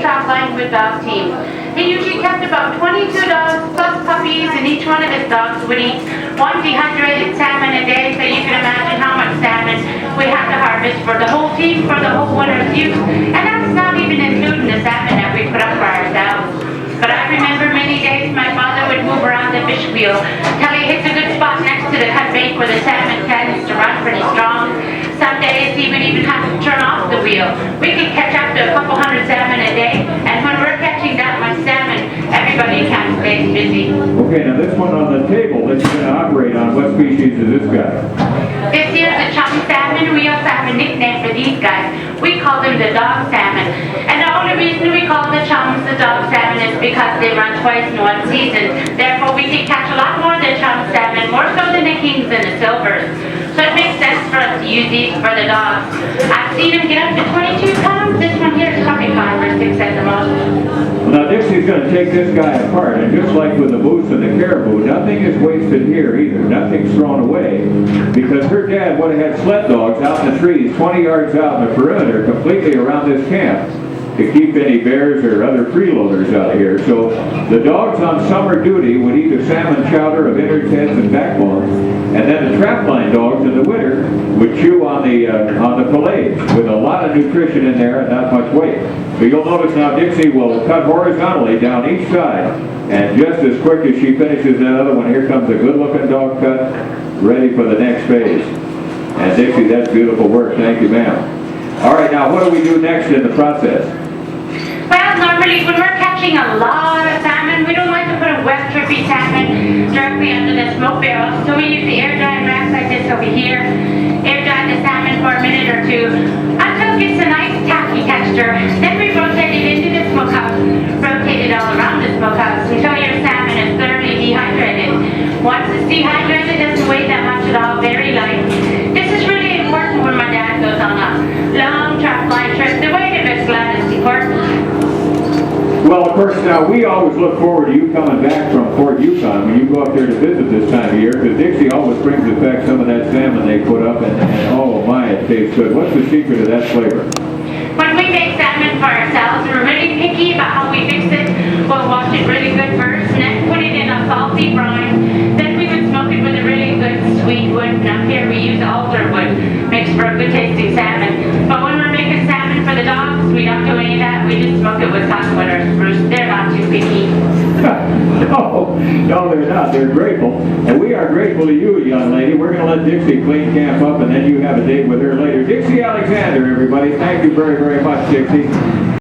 trap line with dog team. He usually kept about 22 dogs plus puppies, and each one of his dogs would eat one dehydrated salmon a day, so you can imagine how much salmon we had to harvest for the whole team for the whole winter's use. And that's not even including the salmon that we put up for ourselves. But I remember many days my father would move around the fish wheel till he hits a good spot next to the cut bait where the salmon tends to run pretty strong. Some days he would even have to turn off the wheel. We could catch up to a couple hundred salmon a day, and when we're catching that much salmon, everybody kind of stays busy. Okay, now this one on the table that you're going to operate on, what species is this guy? This here's a chum salmon. We also have a nickname for these guys. We call them the dog salmon. And the only reason we call the chums the dog salmon is because they run twice in one season. Therefore, we can catch a lot more of the chum salmon, more so than the kings and the silvers. So it makes sense for us to use these for the dogs. I've seen them get up to 22 pounds. This one here is probably 5 or 6 at the most. Now Dixie's going to take this guy apart, and just like with the moose and the caribou, nothing is wasted here either. Nothing's thrown away, because her dad would have had sled dogs out in the trees 20 yards out in the perimeter completely around this camp to keep any bears or other freeloaders out of here. So the dogs on summer duty would eat a salmon chowder of innards, heads, and backbones, and then the trapline dogs in the winter would chew on the fillets with a lot of nutrition in there and not much weight. So you'll notice now Dixie will cut horizontally down each side, and just as quick as she finishes that other one, here comes a good-looking dog cut, ready for the next phase. And Dixie, that's beautiful work. Thank you, ma'am. All right, now what do we do next in the process? Well, normally when we're catching a lot of salmon, we don't like to put a wet trippy salmon directly under the smoke barrel. So we use the air drying racks like this over here, air dry the salmon for a minute or two until it gets a nice tacky texture. Then we rotate it into the smokehouse, rotate it all around the smokehouse until your salmon is thoroughly dehydrated. Once it's dehydrated, it doesn't weigh that much at all, very light. This is really important when my dad goes on a long trap line trip. The weight of his sled is important. Well, of course, now we always look forward to you coming back from Fort Yukon when you go up there to visit this time of year, because Dixie always brings us back some of that salmon they put up, and oh my, it tastes good. What's the secret of that flavor? When we make salmon for ourselves, we're really picky about how we fix it. We'll wash it really good first, and then put it in a salty brine. Then we would smoke it with a really good sweet wood. And up here we use alder wood, makes for a good tasting salmon. But when we're making salmon for the dogs, we don't do any of that. We just smoke it with cottonwood or spruce. They're not too picky. No, they're not. They're grateful. And we are grateful to you, young lady. We're going to let Dixie clean camp up, and then you have a date with her later. Dixie Alexander, everybody. Thank you very, very much, Dixie.